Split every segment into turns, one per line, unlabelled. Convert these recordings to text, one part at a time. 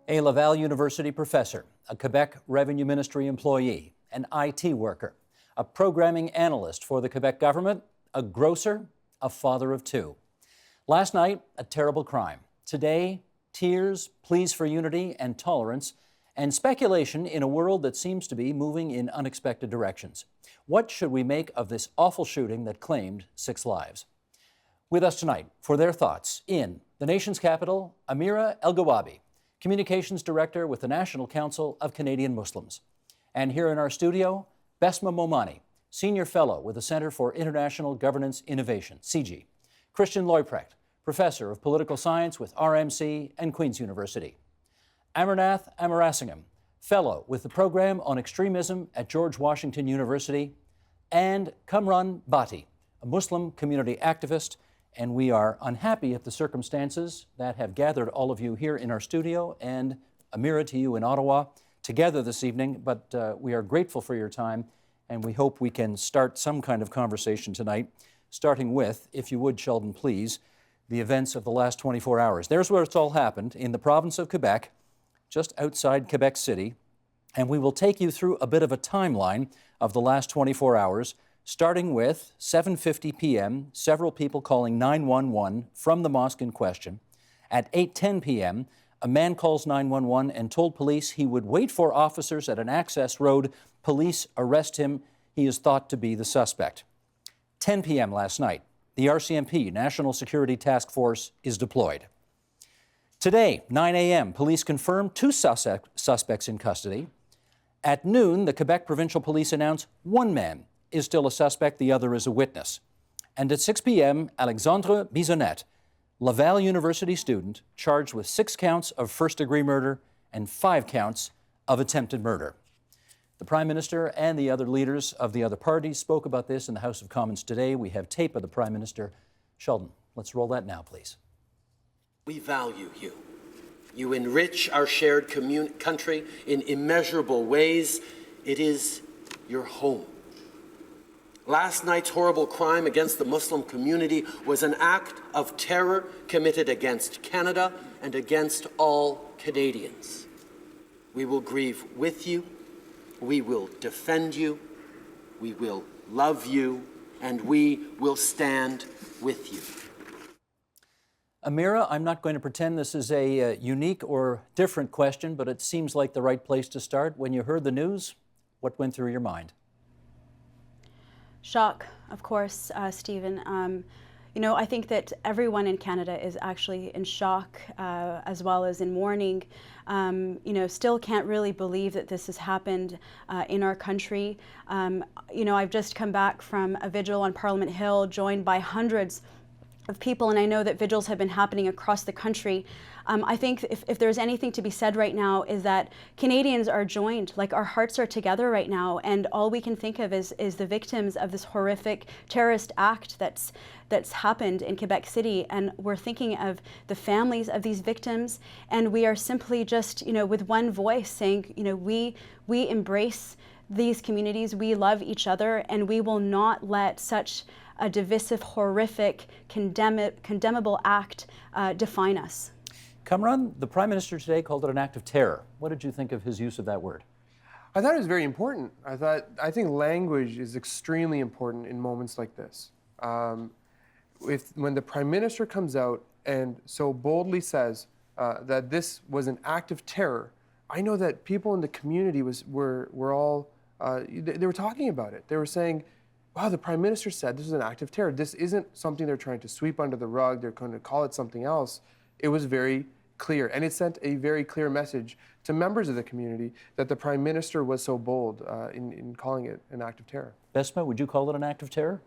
A Laval University professor, a Quebec Revenue Ministry employee, an IT worker, a programming analyst for the Quebec government, a grocer, a father of two. Last night, a terrible crime. Today, tears, pleas for unity and tolerance, and speculation in a world that seems to be moving in unexpected directions. What should we make of this awful shooting that claimed 6 lives? With us tonight for their thoughts in the nation's capital, Amira El-Gawabi, Communications Director with the National Council of Canadian Muslims. And here in our studio, Besma Momani, Senior Fellow with the Centre for International Governance Innovation, CIGI. Christian Leuprecht, Professor of Political Science with RMC and Queen's University. Amarnath Amarasingam, Fellow with the Program on Extremism at George Washington University. And Kamran Bhatti, a Muslim community activist. And we are unhappy at the circumstances that have gathered all of you here in our studio and Amira to you in Ottawa together this evening. But we are grateful for your time, and we hope we can start some kind of conversation tonight, starting with, if you would, Sheldon, please, the events of the last 24 hours. There's where it's all happened, in the province of Quebec, just outside Quebec City. And we will take you through a bit of a timeline of the last 24 hours, starting with 7:50 p.m., several people calling 911 from the mosque in question. At 8:10 p.m., a man calls 911 and told police he would wait for officers at an access road. Police arrest him. He is thought to be the suspect. 10 p.m. last night, the RCMP, National Security Task Force, is deployed. Today, 9 a.m., police confirm 2 suspects in custody. At noon, the Quebec Provincial Police announce 1 man is still a suspect, the other is a witness. And at 6 p.m., Alexandre Bisonnette, Laval University student, charged with 6 counts of first-degree murder and 5 counts of attempted murder. The Prime Minister and the other leaders of the other parties spoke about this in the House of Commons today. We have tape of the Prime Minister. Sheldon, let's roll that now, please.
We value you. You enrich our shared country in immeasurable ways. It is your home. Last night's horrible crime against the Muslim community was an act of terror committed against Canada and against all Canadians. We will grieve with you, we will defend you, we will love you, and we will stand with you.
Amira, I'm not going to pretend this is a unique or different question, but it seems like the right place to start. When you heard the news, what went through your mind?
Shock, of course, Stephen. You know, I think that everyone in Canada is actually in shock as well as in mourning. You know, still can't really believe that this has happened in our country. You know, I've just come back from a vigil on Parliament Hill, joined by hundreds of people, and I know that vigils have been happening across the country. I think if there's anything to be said right now is that Canadians are joined, like our hearts are together right now, and all we can think of is the victims of this horrific terrorist act that's happened in Quebec City, and we're thinking of the families of these victims, and we are simply just, you know, with one voice saying, you know, we embrace these communities, we love each other, and we will not let such a divisive, horrific, condemnable act define us.
Kamran, the Prime Minister today called it an act of terror. What did you think of his use of that word?
I thought it was very important. I think language is extremely important in moments like this. When the Prime Minister comes out and so boldly says that this was an act of terror, I know that people in the community were all they were talking about it. They were saying, wow, the Prime Minister said this is an act of terror. This isn't something they're trying to sweep under the rug. They're going to call it something else. It was very clear, and it sent a very clear message to members of the community that the Prime Minister was so bold in calling it an act of terror.
Besma, would you call it an act of terror?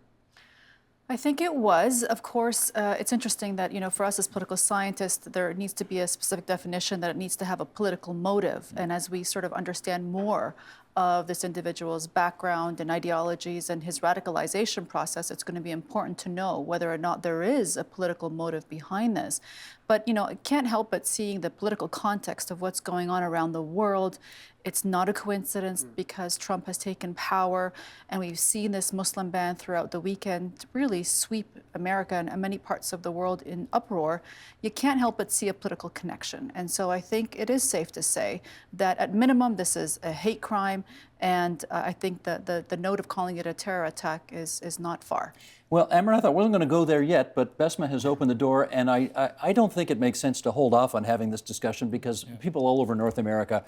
I think it was. Of course, it's interesting that, you know, for us as political scientists, there needs to be a specific definition, that it needs to have a political motive. And as we sort of understand more of this individual's background and ideologies and his radicalization process, it's going to be important to know whether or not there is a political motive behind this. But, I can't help but seeing the political context of what's going on around the world. It's not a coincidence because Trump has taken power, and we've seen this Muslim ban throughout the weekend really sweep America and many parts of the world in uproar. You can't help but see a political connection. And so I think it is safe to say that at minimum, this is a hate crime. And I think that the note of calling it a terror attack is not far.
Well, Amarath, I wasn't going to go there yet, but Besma has opened the door, and I don't think it makes sense to hold off on having this discussion because people all over North America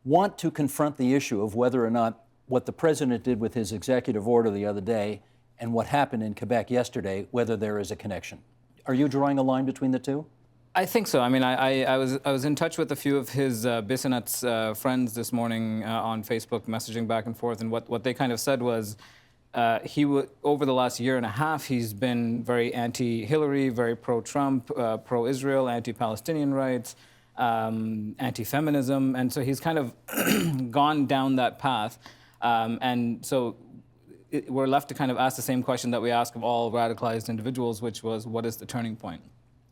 want to confront the issue of whether or not what the president did with his executive order the other day and what happened in Quebec yesterday, whether there is a connection. Are you drawing a line between the two?
I think so. I mean, I was in touch with a few of his Bissonnette's friends this morning on Facebook, messaging back and forth, and what they kind of said was over the last year and a half, he's been very anti-Hillary, very pro-Trump, pro-Israel, anti-Palestinian rights, anti-feminism, and so he's kind of gone down that path, and so we're left to kind of ask the same question that we ask of all radicalized individuals, which was, what is the turning point?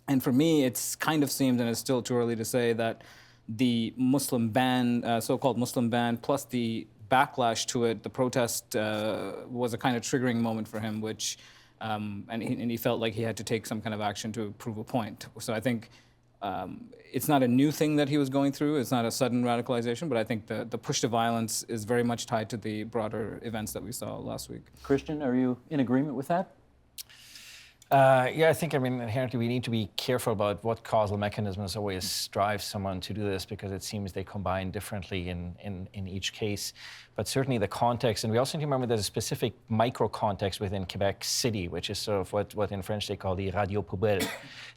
And for me, it's kind of seems, and it's still too early to say, that the Muslim ban, so-called Muslim ban, plus the backlash to it, the protest, was a kind of triggering moment for him, which, and he felt like he had to take some kind of action to prove a point. So I think it's not a new thing that he was going through. It's not a sudden radicalization, but I think the push to violence is very much tied to the broader events that we saw last week.
Christian, are you in agreement with that?
Yeah, I think, inherently we need to be careful about what causal mechanisms always drive someone to do this, because it seems they combine differently in each case. But certainly the context, and we also need to remember there's a specific micro context within Quebec City, which is sort of what in French they call the radio poubelle,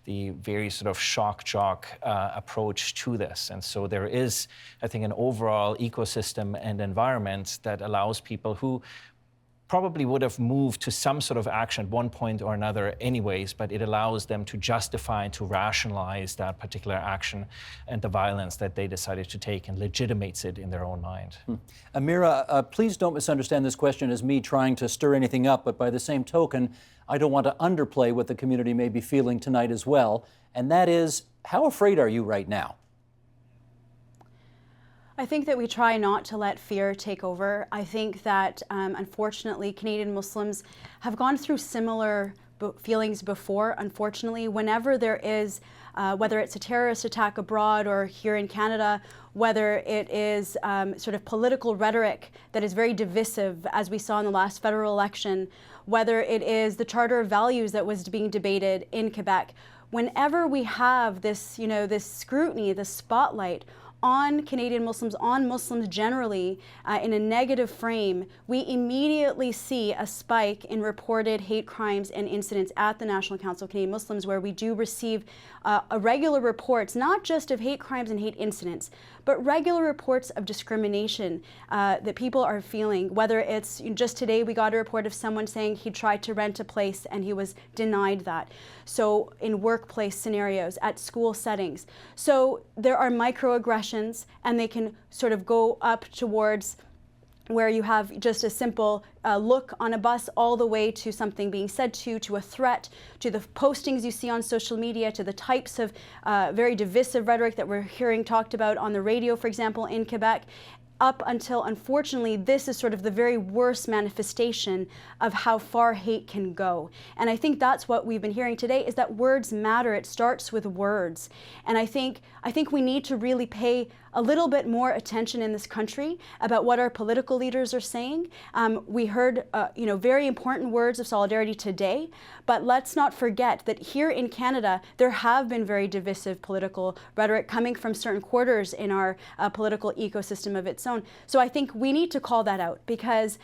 the very sort of shock jock approach to this. And so there is, I think, an overall ecosystem and environment that allows people who probably would have moved to some sort of action at one point or another anyways, but it allows them to justify and to rationalize that particular action and the violence that they decided to take, and legitimates it in their own mind.
Amira, please don't misunderstand this question as me trying to stir anything up, but by the same token, I don't want to underplay what the community may be feeling tonight as well, and that is, how afraid are you right now?
I think that we try not to let fear take over. I think that, unfortunately, Canadian Muslims have gone through similar feelings before. Unfortunately, whenever there is, whether it's a terrorist attack abroad or here in Canada, whether it is sort of political rhetoric that is very divisive, as we saw in the last federal election, whether it is the Charter of Values that was being debated in Quebec, whenever we have this, this scrutiny, this spotlight on Canadian Muslims, on Muslims generally, in a negative frame, we immediately see a spike in reported hate crimes and incidents at the National Council of Canadian Muslims, where we do receive regular reports, not just of hate crimes and hate incidents, but regular reports of discrimination that people are feeling, whether it's just today we got a report of someone saying he tried to rent a place and he was denied that. So in workplace scenarios, at school settings. So there are microaggressions, and they can sort of go up towards where you have just a simple look on a bus, all the way to something being said to a threat, to the postings you see on social media, to the types of very divisive rhetoric that we're hearing talked about on the radio, for example, in Quebec, up until, unfortunately, this is sort of the very worst manifestation of how far hate can go. And I think that's what we've been hearing today, is that words matter. It starts with words. And I think we need to really pay a little bit more attention in this country about what our political leaders are saying. We heard, very important words of solidarity today, but let's not forget that here in Canada, there have been very divisive political rhetoric coming from certain quarters in our political ecosystem of its own. So I think we need to call that out, because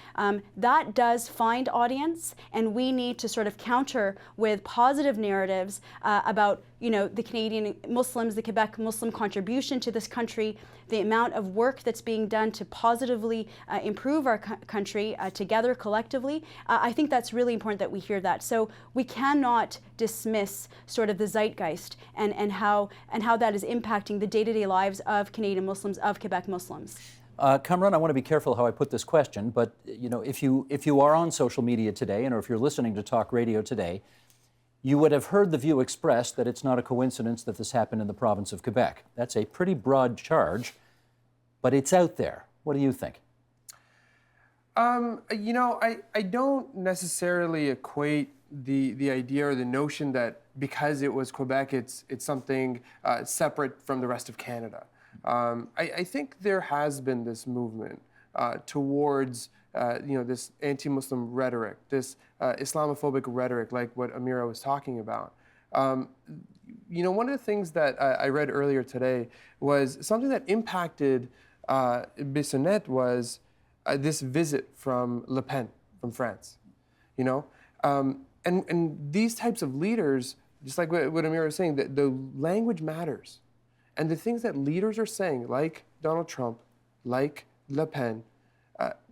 that does find audience, and we need to sort of counter with positive narratives about you know, the Canadian Muslims, the Quebec Muslim contribution to this country, the amount of work that's being done to positively improve our country together collectively. I think that's really important that we hear that. So we cannot dismiss sort of the zeitgeist and how that is impacting the day-to-day lives of Canadian Muslims, of Quebec Muslims.
Kamran, I want to be careful how I put this question, but you know, if you are on social media today, or if you're listening to talk radio today, you would have heard the view expressed that it's not a coincidence that this happened in the province of Quebec. That's a pretty broad charge, but it's out there. What do you think?
You know, I don't necessarily equate the idea or the notion that because it was Quebec, it's something separate from the rest of Canada. I think there has been this movement towards you know, this anti-Muslim rhetoric, this Islamophobic rhetoric, like what Amira was talking about. You know, one of the things that I read earlier today was something that impacted Bissonnette was this visit from Le Pen from France. You know, and these types of leaders, just like what Amira was saying, the language matters. And the things that leaders are saying, like Donald Trump, like Le Pen,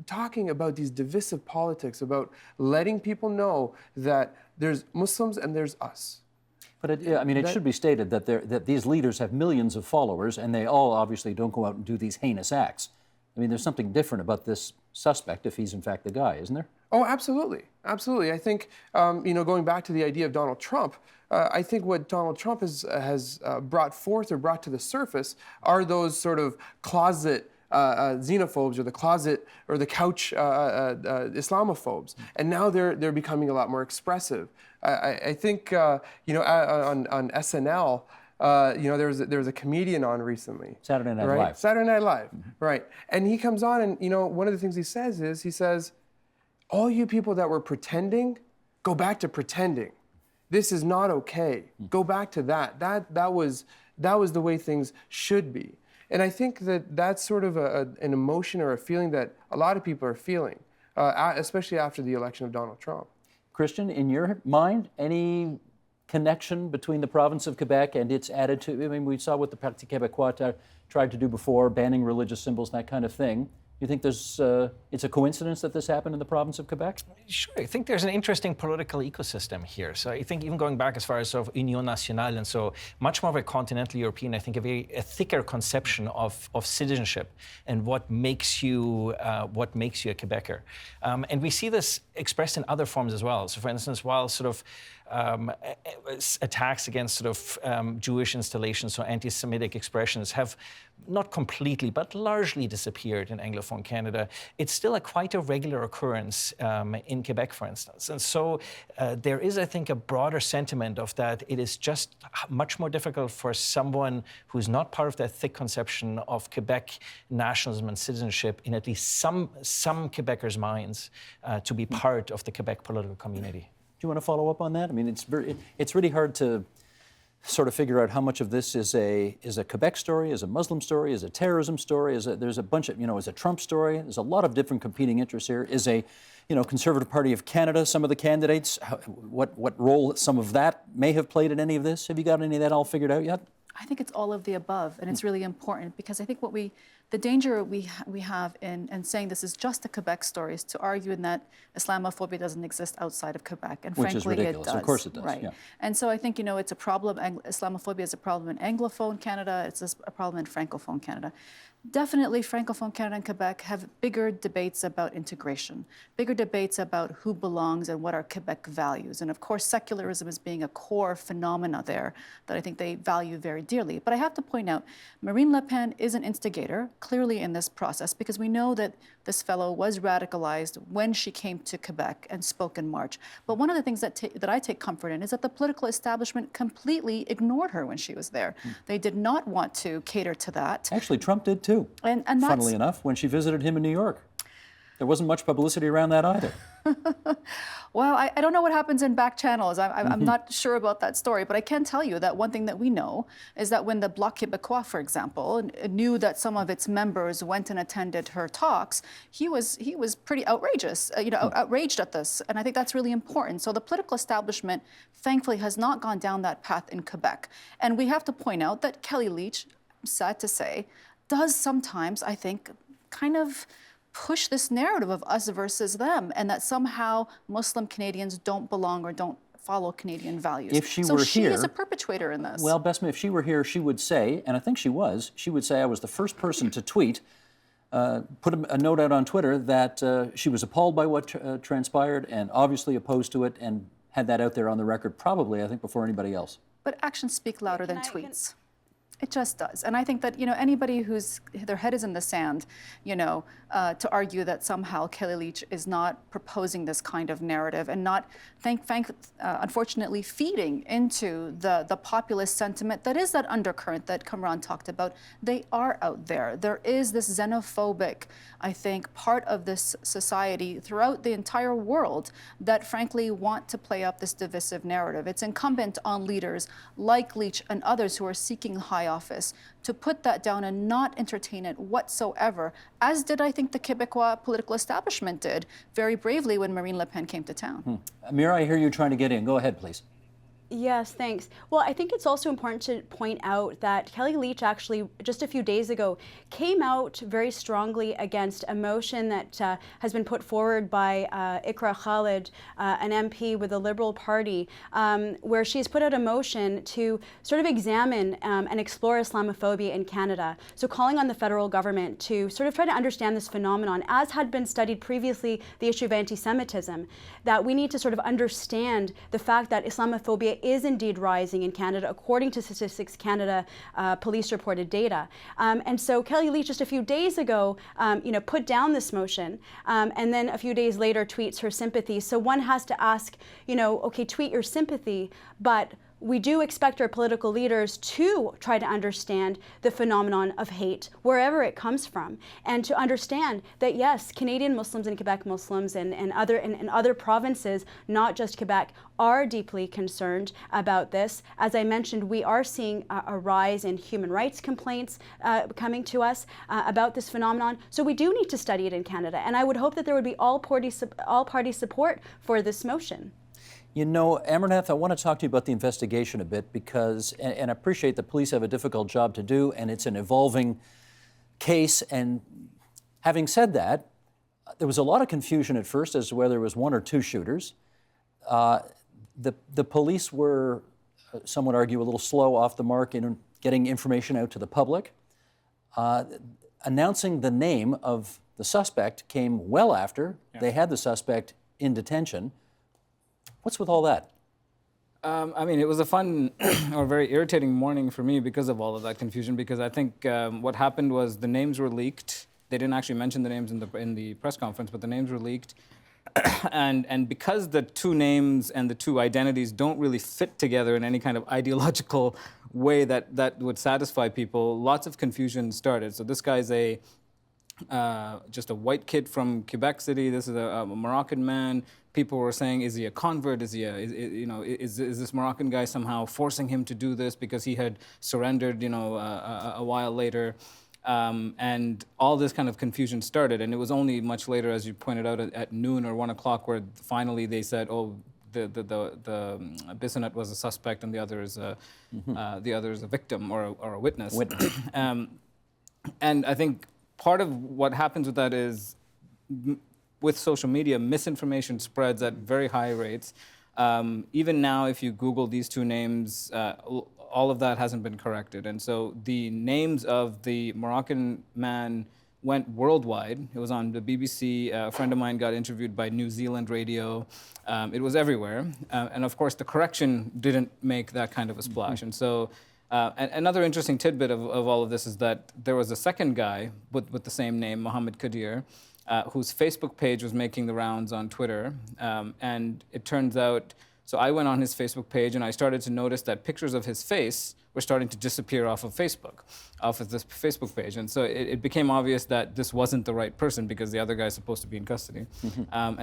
talking about these divisive politics, about letting people know that there's Muslims and there's us.
But it should be stated that these leaders have millions of followers, and they all obviously don't go out and do these heinous acts. I mean, there's something different about this suspect if he's in fact the guy, isn't there?
Oh, absolutely, absolutely. I think you know, going back to the idea of Donald Trump, I think what Donald Trump has brought forth or brought to the surface are those sort of closet xenophobes or the closet or the couch Islamophobes, and now they're becoming a lot more expressive. I think you know, on SNL. You know, there was a comedian on recently.
Saturday Night
right?
Live.
Saturday Night Live, right? And he comes on, and you know, one of the things he says, all you people that were pretending, go back to pretending. This is not okay. Go back to that. That was the way things should be. And I think that that's sort of an emotion or a feeling that a lot of people are feeling, especially after the election of Donald Trump.
Christian, in your mind, any connection between the province of Quebec and its attitude? I mean, we saw what the Parti Québécois tried to do before, banning religious symbols and that kind of thing. You think it's a coincidence that this happened in the province of Quebec?
Sure. I think there's an interesting political ecosystem here. So I think even going back as far as sort of Union Nationale, and so much more of a continental European, I think a thicker conception of citizenship and what makes you a Quebecer. And we see this expressed in other forms as well. So for instance, while sort of attacks against sort of Jewish installations or anti-Semitic expressions have not completely, but largely disappeared in Anglophone Canada, it's still quite a regular occurrence in Quebec, for instance. And so there is, I think, a broader sentiment of that it is just much more difficult for someone who's not part of that thick conception of Quebec nationalism and citizenship in at least some Quebecers' minds to be part of the Quebec political community.
Do you want to follow up on that? I mean, it's really hard to sort of figure out how much of this is a Quebec story, is a Muslim story, is a terrorism story, there's a bunch of, you know, is a Trump story. There's a lot of different competing interests here. Is a, you know, Conservative Party of Canada, some of the candidates, what role some of that may have played in any of this? Have you got any of that all figured out yet?
I think it's all of the above, and it's really important because I think the danger we have in saying this is just a Quebec story is to argue in that Islamophobia doesn't exist outside of Quebec, and
Which
frankly
is ridiculous.
it does.
Of course it does.
Right.
Yeah.
And so I think, you know, it's a problem. Islamophobia is a problem in Anglophone Canada. It's a problem in Francophone Canada. Definitely, Francophone Canada and Quebec have bigger debates about integration, bigger debates about who belongs and what are Quebec values. And of course, secularism is being a core phenomena there that I think they value very dearly. But I have to point out, Marine Le Pen is an instigator, clearly in this process, because we know that this fellow was radicalized when she came to Quebec and spoke in March. But one of the things that I take comfort in is that the political establishment completely ignored her when she was there. They did not want to cater to that.
Actually, Trump did too.
And that's,
funnily enough, when she visited him in New York. There wasn't much publicity around that either.
Well, I don't know what happens in back channels. I'm not sure about that story, but I can tell you that one thing that we know is that when the Bloc Québécois, for example, knew that some of its members went and attended her talks, he was pretty outrageous, outraged at this, and I think that's really important. So the political establishment, thankfully, has not gone down that path in Quebec, and we have to point out that Kelly Leitch, I'm sad to say, does sometimes, I think, kind of push this narrative of us versus them, and that somehow Muslim Canadians don't belong or don't follow Canadian values.
If she
so
were
she
here,
is a perpetrator in this.
Well, Bessma, if she were here, she would say, and I think she would say I was the first person to tweet, put a note out on Twitter that she was appalled by what transpired and obviously opposed to it, and had that out there on the record probably, I think, before anybody else.
But actions speak louder than tweets. It just does. And I think that, anybody whose their head is in the sand, to argue that somehow Kelly Leitch is not proposing this kind of narrative and not, unfortunately, feeding into the populist sentiment that is that undercurrent that Kamran talked about, they are out there. There is this xenophobic, I think, part of this society throughout the entire world that frankly want to play up this divisive narrative. It's incumbent on leaders like Leitch and others who are seeking high office to put that down and not entertain it whatsoever, as did, I think, the Quebecois political establishment did very bravely when Marine Le Pen came to town.
Amira, I hear you trying to get in. Go ahead, please.
Yes, thanks. Well, I think it's also important to point out that Kelly Leitch actually just a few days ago came out very strongly against a motion that has been put forward by Iqra Khalid, an MP with the Liberal Party, where she's put out a motion to sort of examine and explore Islamophobia in Canada. So calling on the federal government to sort of try to understand this phenomenon, as had been studied previously, the issue of anti-Semitism, that we need to sort of understand the fact that Islamophobia is indeed rising in Canada, according to Statistics Canada police-reported data. And so Kelly Leitch just a few days ago, put down this motion, and then a few days later tweets her sympathy. So one has to ask, okay, tweet your sympathy, but we do expect our political leaders to try to understand the phenomenon of hate wherever it comes from, and to understand that yes, Canadian Muslims and Quebec Muslims and other provinces, not just Quebec, are deeply concerned about this. As I mentioned, we are seeing a rise in human rights complaints coming to us about this phenomenon. So we do need to study it in Canada, and I would hope that there would be all party support for this motion.
Amarnath, I want to talk to you about the investigation a bit because, and I appreciate the police have a difficult job to do, and it's an evolving case. And having said that, there was a lot of confusion at first as to whether it was one or two shooters. The police were, some would argue, a little slow off the mark in getting information out to the public. Announcing the name of the suspect came well after they had the suspect in detention. What's with all that?
It was a fun or very irritating morning for me because of all of that confusion, because I think what happened was the names were leaked. They didn't actually mention the names in the press conference, but the names were leaked. and because the two names and the two identities don't really fit together in any kind of ideological way that would satisfy people, lots of confusion started. So this guy's just a white kid from Quebec City. This is a Moroccan man. People were saying, is he a convert? Is this Moroccan guy somehow forcing him to do this because he had surrendered, a while later? And all this kind of confusion started. And it was only much later, as you pointed out, at noon or 1 o'clock, where finally they said, oh, the Bissonnette was a suspect and the other is a victim or a witness. And I think part of what happens with that is, with social media, misinformation spreads at very high rates. Even now, if you Google these two names, all of that hasn't been corrected. And so the names of the Moroccan man went worldwide. It was on the BBC. A friend of mine got interviewed by New Zealand radio. It was everywhere. And of course, the correction didn't make that kind of a splash. And so another interesting tidbit of all of this is that there was a second guy with the same name, Mohammed Kadir, whose Facebook page was making the rounds on Twitter. And it turns out So I went on his Facebook page and I started to notice that pictures of his face were starting to disappear off of Facebook, off of this Facebook page. And so it became obvious that this wasn't the right person because the other guy's supposed to be in custody.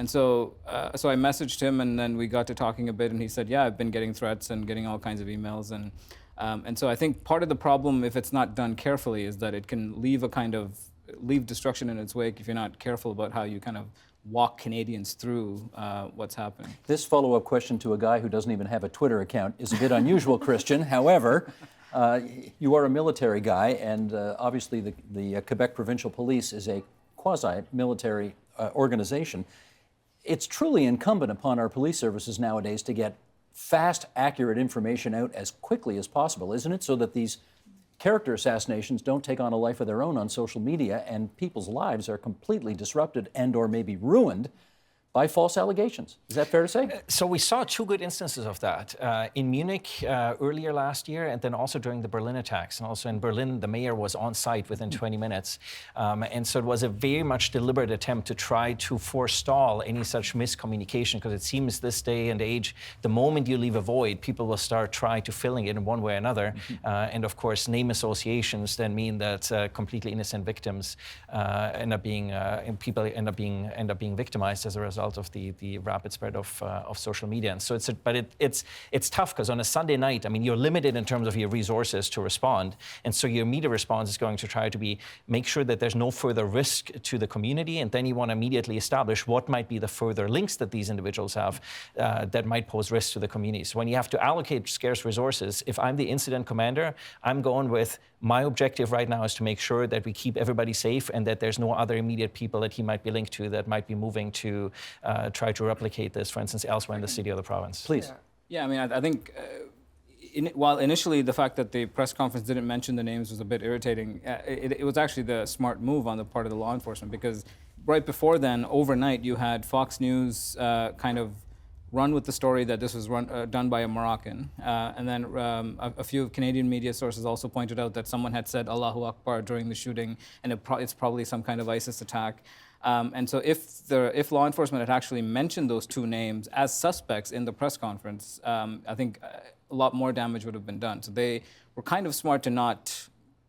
So I messaged him, and then we got to talking a bit, and he said, yeah, I've been getting threats and getting all kinds of emails. And so I think part of the problem, if it's not done carefully, is that it can leave destruction in its wake if you're not careful about how you kind of walk Canadians through what's happening.
This follow-up question to a guy who doesn't even have a Twitter account is a bit unusual, Christian. However, you are a military guy, and obviously the Quebec Provincial Police is a quasi-military organization. It's truly incumbent upon our police services nowadays to get fast, accurate information out as quickly as possible, isn't it? So that these character assassinations don't take on a life of their own on social media, and people's lives are completely disrupted and or maybe ruined by false allegations. Is that fair to say?
So we saw two good instances of that in Munich earlier last year, and then also during the Berlin attacks. And also in Berlin, the mayor was on site within 20 minutes. And so it was a very much deliberate attempt to try to forestall any such miscommunication, because it seems this day and age, the moment you leave a void, people will start trying to filling it in one way or another. And of course, name associations then mean that completely innocent victims end up being victimized as a result of the rapid spread of social media. And so it's tough, because on a Sunday night, I mean, you're limited in terms of your resources to respond. And so your immediate response is going to try to make sure that there's no further risk to the community. And then you want to immediately establish what might be the further links that these individuals have that might pose risk to the community. So when you have to allocate scarce resources, if I'm the incident commander, I'm going with my objective right now is to make sure that we keep everybody safe and that there's no other immediate people that he might be linked to that might be moving to try to replicate this, for instance, elsewhere in the city or the province.
Please.
Yeah, I mean, I think while initially the fact that the press conference didn't mention the names was a bit irritating, it was actually the smart move on the part of the law enforcement, because right before then, overnight, you had Fox News kind of run with the story that this was done by a Moroccan. And then a few Canadian media sources also pointed out that someone had said Allahu Akbar during the shooting, and it's probably some kind of ISIS attack. And so if law enforcement had actually mentioned those two names as suspects in the press conference, I think a lot more damage would have been done. So they were kind of smart to not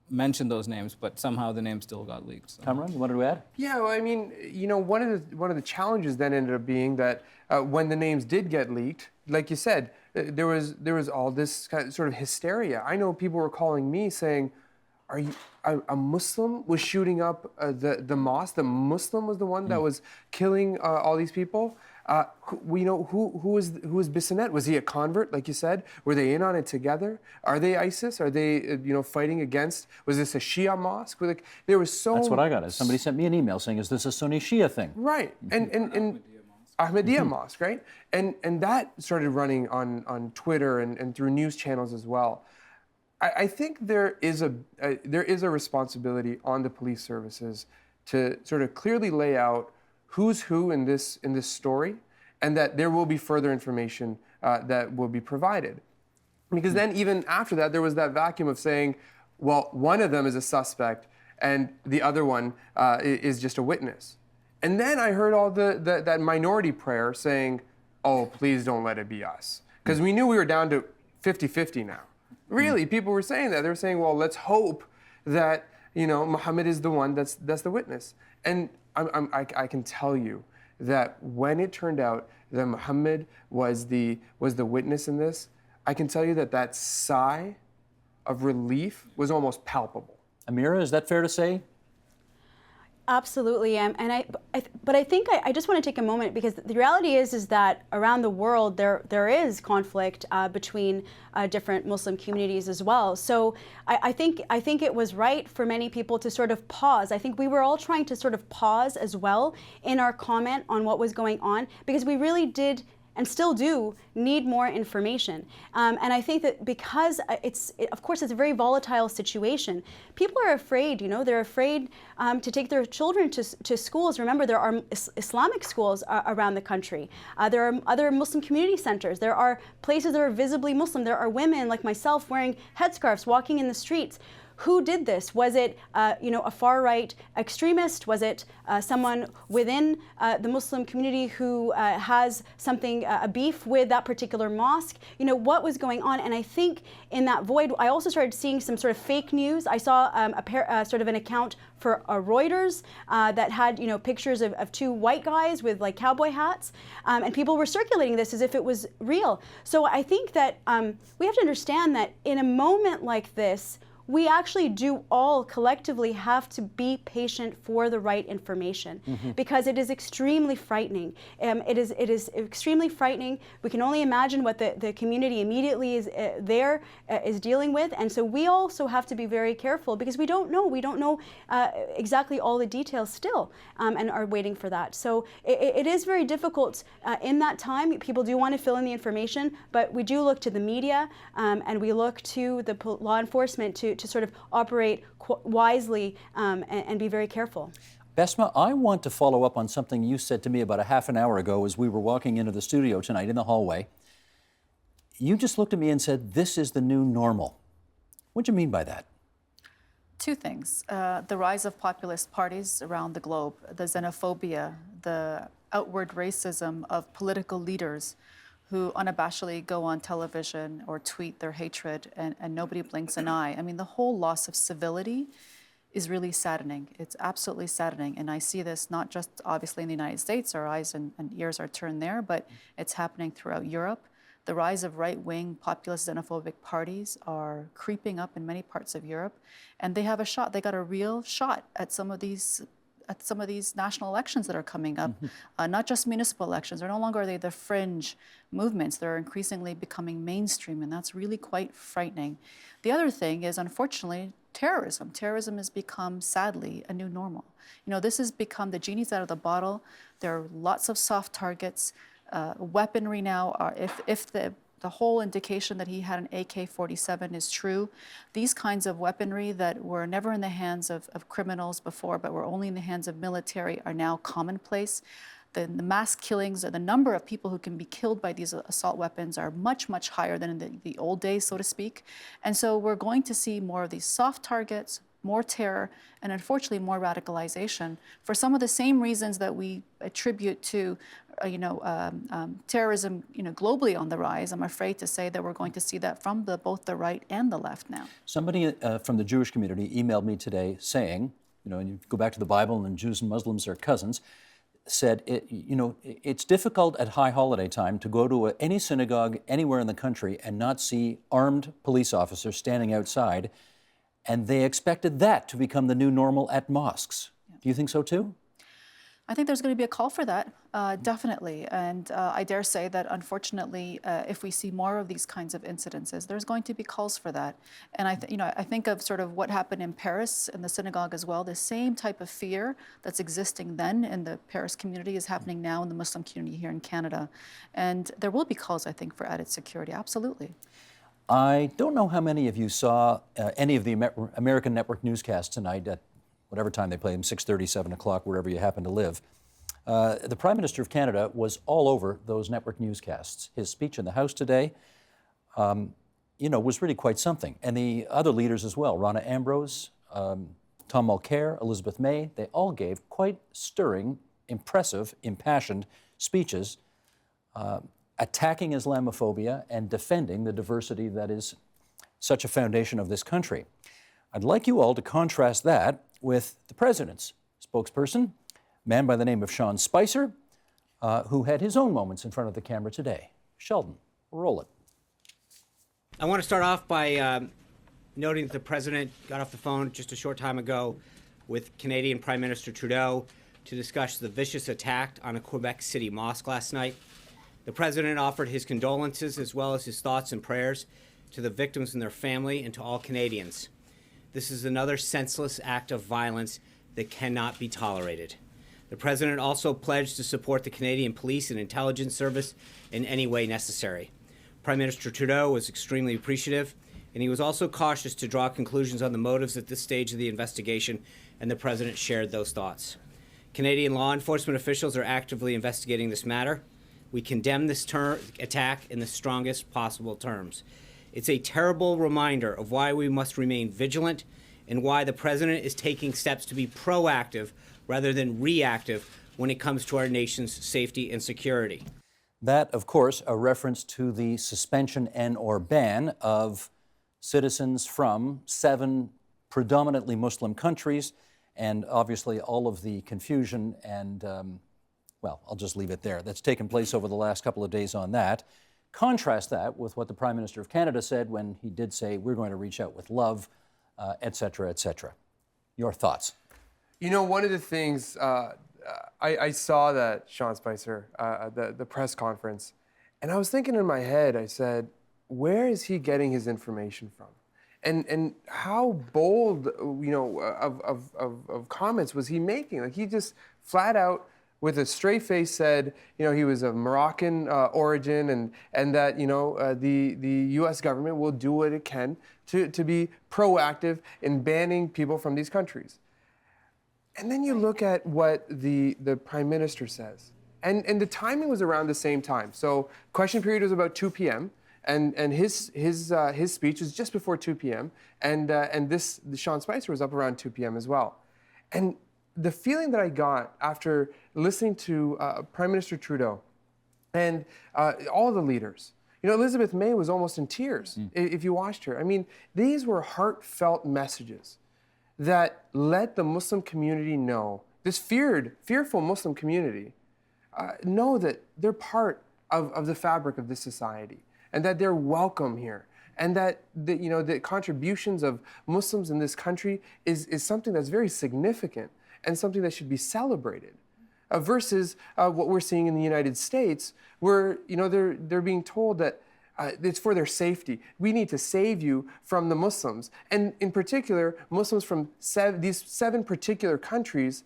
mention those names, but somehow the name still got leaked. So.
Kamran, you wanted to add?
Yeah, well, I mean, you know, one of the challenges then ended up being that when the names did get leaked, like you said, there was all this kind of, sort of hysteria. I know people were calling me saying, "Are you a Muslim was shooting up the mosque? The Muslim was the one that was killing all these people." We know who was Bissonnette? Was he a convert, like you said? Were they in on it together? Are they ISIS? Are they fighting against? Was this a Shia mosque? There was so.
That's what I got. Somebody sent me an email saying, "Is this a Sunni Shia thing?"
Right, and Ahmadiyya Mosque, right? And that started running on Twitter and through news channels as well. I think there is a responsibility on the police services to sort of clearly lay out who's who in this story, and that there will be further information that will be provided. Because then even after that, there was that vacuum of saying, well, one of them is a suspect and the other one is just a witness. And then I heard all that minority prayer saying, oh, please don't let it be us. Because we knew we were down to 50-50 now. Really, people were saying that. They were saying, well, let's hope that, Muhammad is the one that's the witness. And I can tell you that when it turned out that Muhammad was the witness in this, I can tell you that sigh of relief was almost palpable.
Amira, is that fair to say?
Absolutely, but I think I just want to take a moment, because the reality is that around the world there is conflict between different Muslim communities as well. So I think it was right for many people to sort of pause. I think we were all trying to sort of pause as well in our comment on what was going on, because we really did and still do need more information. And I think that because of course, it's a very volatile situation, people are afraid, they're afraid to take their children to schools. Remember, there are Islamic schools around the country. There are other Muslim community centers. There are places that are visibly Muslim. There are women like myself wearing headscarves, walking in the streets. who did this? Was it, a far-right extremist? Was it someone within the Muslim community who has something, a beef with that particular mosque? What was going on? And I think in that void, I also started seeing some sort of fake news. I saw sort of an account for Reuters that had, pictures of two white guys with like cowboy hats, and people were circulating this as if it was real. So I think that we have to understand that in a moment like this, we actually do all collectively have to be patient for the right information, because it is extremely frightening. It is extremely frightening. We can only imagine what the community immediately is dealing with, and so we also have to be very careful because we don't know. We don't know exactly all the details still, and are waiting for that. So it is very difficult in that time. People do want to fill in the information, but we do look to the media, and we look to the law enforcement to sort of operate wisely and be very careful.
Besma, I want to follow up on something you said to me about a half an hour ago as we were walking into the studio tonight in the hallway. You just looked at me and said, this is the new normal. What do you mean by that?
Two things. The rise of populist parties around the globe, the xenophobia, the outward racism of political leaders who unabashedly go on television or tweet their hatred and nobody blinks an eye. I mean, the whole loss of civility is really saddening. It's absolutely saddening. And I see this not just obviously in the United States, our eyes and ears are turned there, but it's happening throughout Europe. The rise of right-wing populist xenophobic parties are creeping up in many parts of Europe, and they have a shot. They got a real shot at some of these national elections that are coming up, not just municipal elections. They're no longer the fringe movements. They're increasingly becoming mainstream, and that's really quite frightening. The other thing is, unfortunately, terrorism. Terrorism has become, sadly, a new normal. This has become the genie's out of the bottle. There are lots of soft targets. Weaponry now are, if the whole indication that he had an AK-47 is true, these kinds of weaponry that were never in the hands of criminals before, but were only in the hands of military, are now commonplace. The mass killings, or the number of people who can be killed by these assault weapons, are much, much higher than in the old days, so to speak. And so we're going to see more of these soft targets, more terror, and unfortunately more radicalization for some of the same reasons that we attribute to terrorism globally on the rise. I'm afraid to say that we're going to see that from both the right and the left now.
Somebody from the Jewish community emailed me today saying, and you go back to the Bible and Jews and Muslims are cousins, said, it's difficult at high holiday time to go to any synagogue anywhere in the country and not see armed police officers standing outside. And they expected that to become the new normal at mosques. Yeah. Do you think so too?
I think there's going to be a call for that, definitely. And I dare say that, unfortunately, if we see more of these kinds of incidences, there's going to be calls for that. And I think of sort of what happened in Paris in the synagogue as well. The same type of fear that's existing then in the Paris community is happening now in the Muslim community here in Canada. And there will be calls, I think, for added security. Absolutely.
I don't know how many of you saw any of the American network newscasts tonight at whatever time they play them, 6:30, 7 o'clock, wherever you happen to live. The Prime Minister of Canada was all over those network newscasts. His speech in the House today, was really quite something. And the other leaders as well, Rona Ambrose, Tom Mulcair, Elizabeth May, they all gave quite stirring, impressive, impassioned speeches attacking Islamophobia and defending the diversity that is such a foundation of this country. I'd like you all to contrast that with the President's spokesperson, a man by the name of Sean Spicer, who had his own moments in front of the camera today. Sheldon, roll it.
I want to start off by noting that the President got off the phone just a short time ago with Canadian Prime Minister Trudeau to discuss the vicious attack on a Quebec City mosque last night. The President offered his condolences as well as his thoughts and prayers to the victims and their family and to all Canadians. This is another senseless act of violence that cannot be tolerated. The President also pledged to support the Canadian Police and Intelligence Service in any way necessary. Prime Minister Trudeau was extremely appreciative, and he was also cautious to draw conclusions on the motives at this stage of the investigation, and the President shared those thoughts. Canadian law enforcement officials are actively investigating this matter. We condemn this attack in the strongest possible terms. It's a terrible reminder of why we must remain vigilant and why the president is taking steps to be proactive rather than reactive when it comes to our nation's safety and security.
That, of course, a reference to the suspension and/or ban of citizens from 7 predominantly Muslim countries, and obviously all of the confusion and, well, I'll just leave it there. That's taken place over the last couple of days on that. Contrast that with what the Prime Minister of Canada said when he did say, we're going to reach out with love, et cetera, et cetera. Your thoughts?
You know, one of the things, I saw that, Sean Spicer, the press conference, and I was thinking in my head, I said, where is he getting his information from? And how bold, you know, of comments was he making? Like, he just flat out, with a straight face, said, you know, he was of Moroccan origin, and that, you know, the U.S. government will do what it can to be proactive in banning people from these countries. And then you look at what the Prime Minister says, and the timing was around the same time. So question period was about 2 p.m. And his speech was just before 2 p.m. And Sean Spicer was up around 2 p.m. as well. And the feeling that I got after listening to Prime Minister Trudeau and all the leaders, you know, Elizabeth May was almost in tears if you watched her. I mean, these were heartfelt messages that let the Muslim community know, this fearful Muslim community, know that they're part of the fabric of this society, and that they're welcome here, and that you know, the contributions of Muslims in this country is something that's very significant and something that should be celebrated, versus what we're seeing in the United States, where, you know, they're being told that it's for their safety. We need to save you from the Muslims, and in particular, Muslims from these 7 particular countries,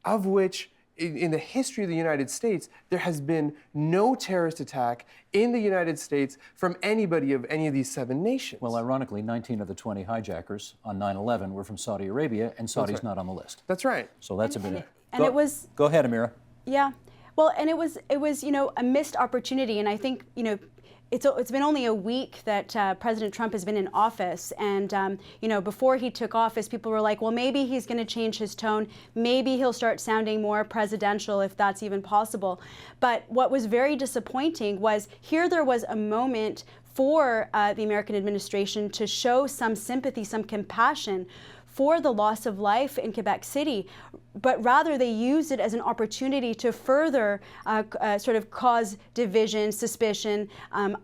of which, in the history of the United States, there has been no terrorist attack in the United States from anybody of any of these 7 nations.
Well, ironically, 19 of the 20 hijackers on 9/11 were from Saudi Arabia, and Saudi's not on the list.
That's right.
So that's a bit.
And it was.
Go ahead, Amira.
Yeah, well, and it was you know, a missed opportunity, and I think, you know, it's been only a week that President Trump has been in office, and you know, before he took office, people were like, well, maybe he's going to change his tone, maybe he'll start sounding more presidential, if that's even possible. But what was very disappointing was here there was a moment for the American administration to show some sympathy, some compassion for the loss of life in Quebec City, but rather they used it as an opportunity to further sort of cause division, suspicion,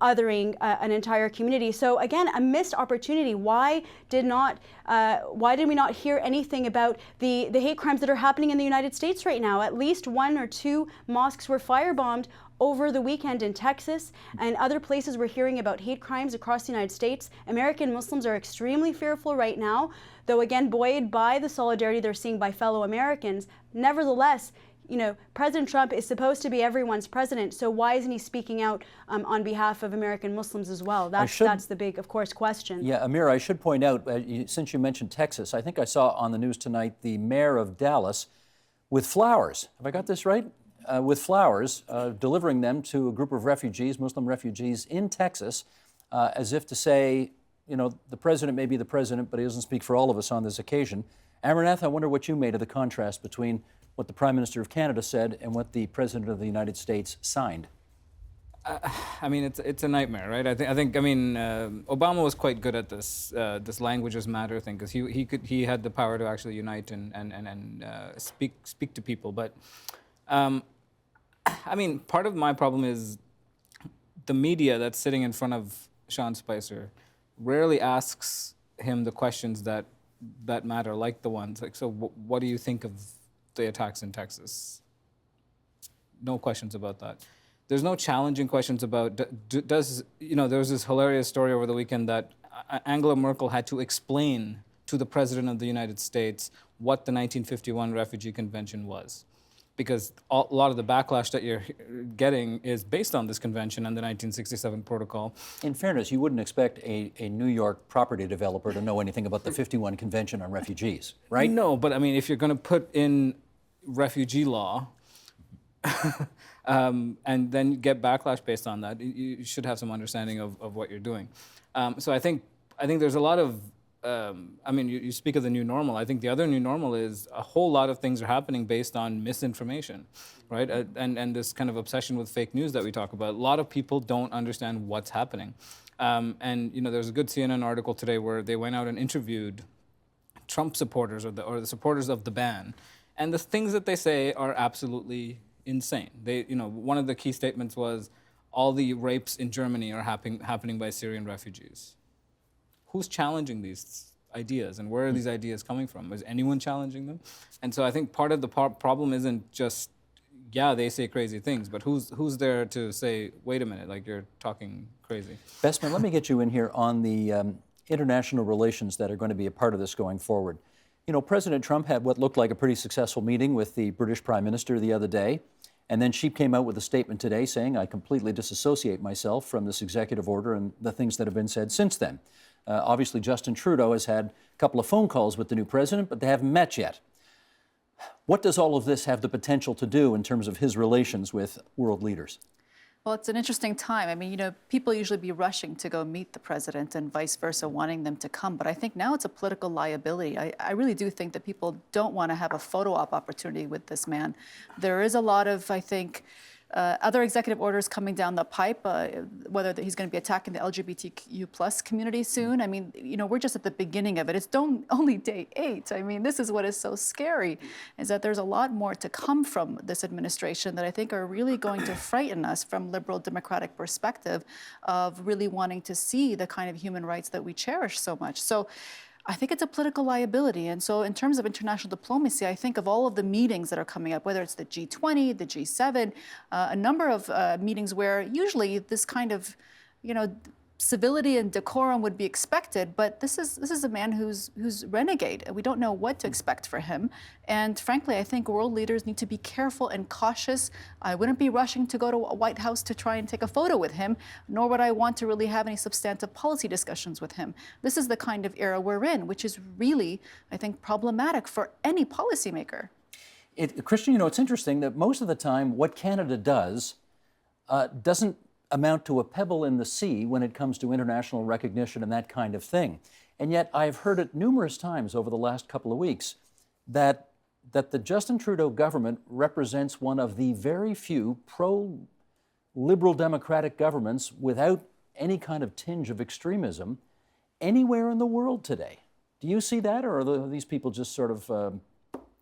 othering an entire community. So again, a missed opportunity. Why did we not hear anything about the hate crimes that are happening in the United States right now? At least 1 or 2 mosques were firebombed over the weekend in Texas, and other places we're hearing about hate crimes across the United States. American Muslims are extremely fearful right now, though again buoyed by the solidarity they're seeing by fellow Americans. Nevertheless, you know, President Trump is supposed to be everyone's president, so why isn't he speaking out on behalf of American Muslims as well? That's the big, of course, question.
Yeah, Amira, I should point out, since you mentioned Texas, I think I saw on the news tonight the mayor of Dallas with flowers. Have I got this right? With flowers, delivering them to a group of refugees, Muslim refugees in Texas, as if to say, you know, the president may be the president, but he doesn't speak for all of us on this occasion. Amarnath, I wonder what you made of the contrast between what the Prime Minister of Canada said and what the President of the United States signed.
I mean, it's a nightmare, right? I think. I mean, Obama was quite good at this languages matter thing, because he had the power to actually unite and speak to people. But I mean, part of my problem is the media that's sitting in front of Sean Spicer rarely asks him the questions that matter, like the ones like, so what do you think of the attacks in Texas? No questions about that. There's no challenging questions about, does, you know, there was this hilarious story over the weekend that Angela Merkel had to explain to the President of the United States what the 1951 Refugee Convention was. Because a lot of the backlash that you're getting is based on this convention and the 1967 protocol.
In fairness, you wouldn't expect a New York property developer to know anything about the 51 Convention on Refugees, right?
No, but I mean, if you're going to put in refugee law and then get backlash based on that, you should have some understanding of what you're doing. So I think there's a lot of I mean, you speak of the new normal. I think the other new normal is a whole lot of things are happening based on misinformation, right? And this kind of obsession with fake news that we talk about. A lot of people don't understand what's happening. And there's a good CNN article today where they went out and interviewed Trump supporters or the supporters of the ban, and the things that they say are absolutely insane. One of the key statements was, all the rapes in Germany are happening by Syrian refugees. Who's challenging these ideas, and where are these ideas coming from? Is anyone challenging them? And so I think part of the problem isn't just, they say crazy things, but who's there to say, wait a minute, like, you're talking crazy?
Bestman, let me get you in here on the international relations that are going to be a part of this going forward. President Trump had what looked like a pretty successful meeting with the British Prime Minister the other day, and then she came out with a statement today saying, I completely disassociate myself from this executive order and the things that have been said since then. Obviously, Justin Trudeau has had a couple of phone calls with the new president, but they haven't met yet. What does all of this have the potential to do in terms of his relations with world leaders?
Well, it's an interesting time. I mean, people usually be rushing to go meet the president and vice versa, wanting them to come. But I think now it's a political liability. I really do think that people don't want to have a photo op opportunity with this man. There is a lot of, I think, other executive orders coming down the pipe, whether he's going to be attacking the LGBTQ plus community soon. I mean, we're just at the beginning of it. It's only day 8. I mean, this is what is so scary, is that there's a lot more to come from this administration that I think are really going to frighten us from liberal democratic perspective of really wanting to see the kind of human rights that we cherish so much. So I think it's a political liability. And so in terms of international diplomacy, I think of all of the meetings that are coming up, whether it's the G20, the G7, a number of meetings where usually this kind of, civility and decorum would be expected, but this is a man who's renegade. We don't know what to expect for him. And frankly, I think world leaders need to be careful and cautious. I wouldn't be rushing to go to a White House to try and take a photo with him, nor would I want to really have any substantive policy discussions with him. This is the kind of era we're in, which is really, I think, problematic for any policymaker.
Christian, it's interesting that most of the time what Canada does doesn't amount to a pebble in the sea when it comes to international recognition and that kind of thing. And yet I've heard it numerous times over the last couple of weeks that the Justin Trudeau government represents one of the very few pro-liberal democratic governments without any kind of tinge of extremism anywhere in the world today. Do you see that, or are these people just sort of,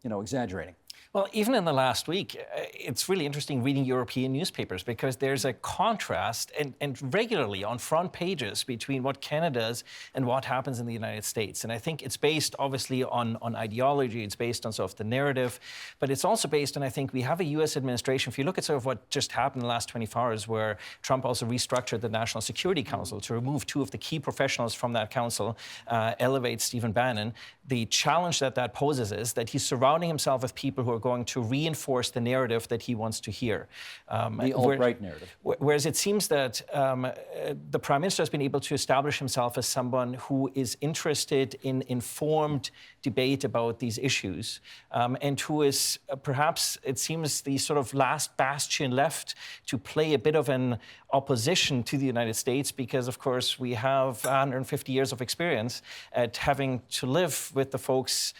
exaggerating?
Well, even in the last week, it's really interesting reading European newspapers because there's a contrast and regularly on front pages between what Canada does and what happens in the United States. And I think it's based obviously on ideology, it's based on sort of the narrative, but it's also based on, I think we have a US administration, if you look at sort of what just happened in the last 24 hours, where Trump also restructured the National Security Council to remove 2 of the key professionals from that council, elevate Stephen Bannon. The challenge that poses is that he's surrounding himself with people who are going to reinforce the narrative that he wants to hear.
The alt-right narrative.
Whereas it seems that the Prime Minister has been able to establish himself as someone who is interested in informed debate about these issues, and who is perhaps, it seems, the sort of last bastion left to play a bit of an opposition to the United States, because of course we have 150 years of experience at having to live with the folks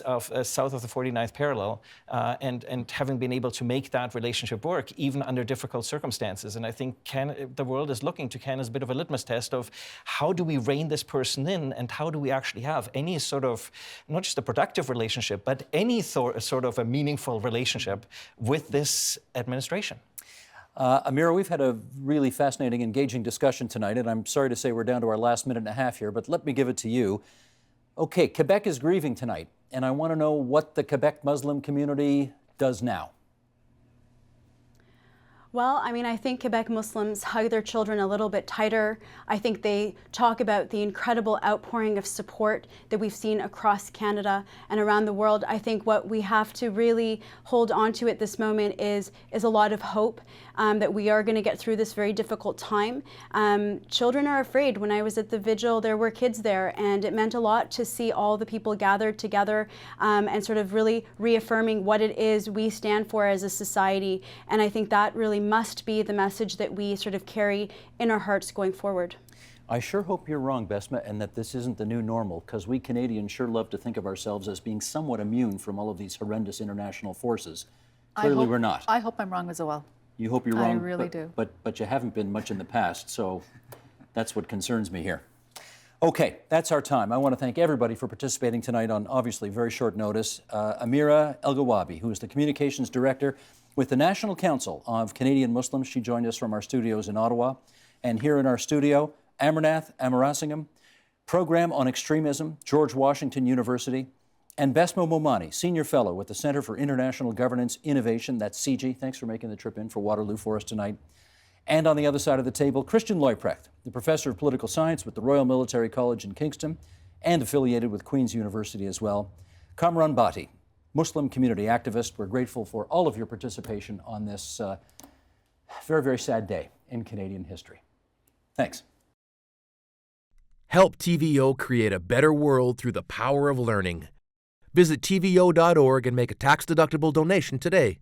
of south of the 49th parallel, and having been able to make that relationship work even under difficult circumstances. And I think the world is looking to Canada as a bit of a litmus test of how do we rein this person in, and how do we actually have any sort of, not just a productive relationship, but any sort of a meaningful relationship with this administration.
Amira, we've had a really fascinating, engaging discussion tonight, and I'm sorry to say we're down to our last minute and a half here, but let me give it to you. Okay, Quebec is grieving tonight, and I want to know what the Quebec Muslim community does now.
Well, I mean, I think Quebec Muslims hug their children a little bit tighter. I think they talk about the incredible outpouring of support that we've seen across Canada and around the world. I think what we have to really hold on to at this moment is a lot of hope that we are going to get through this very difficult time. Children are afraid. When I was at the vigil, there were kids there, and it meant a lot to see all the people gathered together and sort of really reaffirming what it is we stand for as a society. And I think that really must be the message that we sort of carry in our hearts going forward.
I sure hope you're wrong, Besma, and that this isn't the new normal, because we Canadians sure love to think of ourselves as being somewhat immune from all of these horrendous international forces. Clearly, we're not.
I hope I'm wrong as well.
You hope you're wrong.
really do.
But you haven't been much in the past, so that's what concerns me here. Okay, that's our time. I want to thank everybody for participating tonight on obviously very short notice. Amira El-Gawabi, who is the Communications Director with the National Council of Canadian Muslims. She joined us from our studios in Ottawa. And here in our studio, Amarnath Amarasingam, Program on Extremism, George Washington University, and Besma Momani, Senior Fellow with the Center for International Governance Innovation, that's CIGI. Thanks for making the trip in for Waterloo for us tonight. And on the other side of the table, Christian Leuprecht, the Professor of Political Science with the Royal Military College in Kingston and affiliated with Queen's University as well. Kamran Bhatti, Muslim community activist. We're grateful for all of your participation on this very, very sad day in Canadian history. Thanks.
Help TVO create a better world through the power of learning. Visit TVO.org and make a tax-deductible donation today.